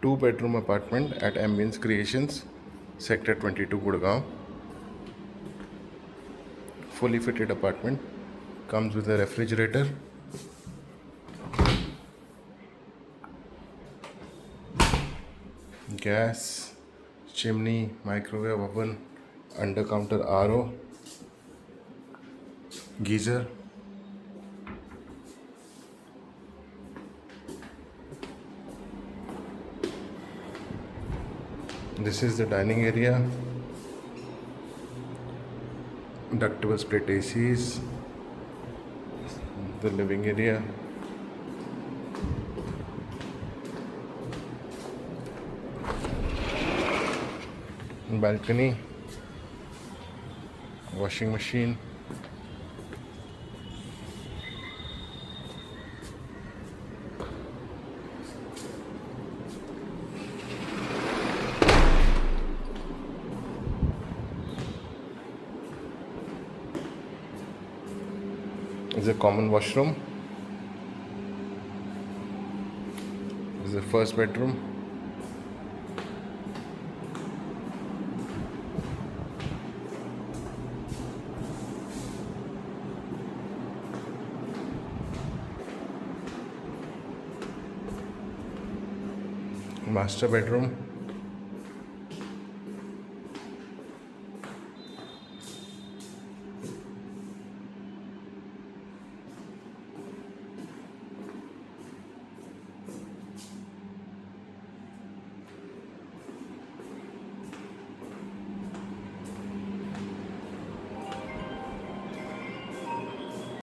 2-bedroom apartment at Ambience Creations, Sector 22, Gurgaon. Fully fitted apartment. Comes with a refrigerator, gas, chimney, microwave oven, under counter RO, geyser. This is the dining area, ductable split ACs, the living area, balcony, washing machine, is a common washroom. This is the first bedroom. Master bedroom.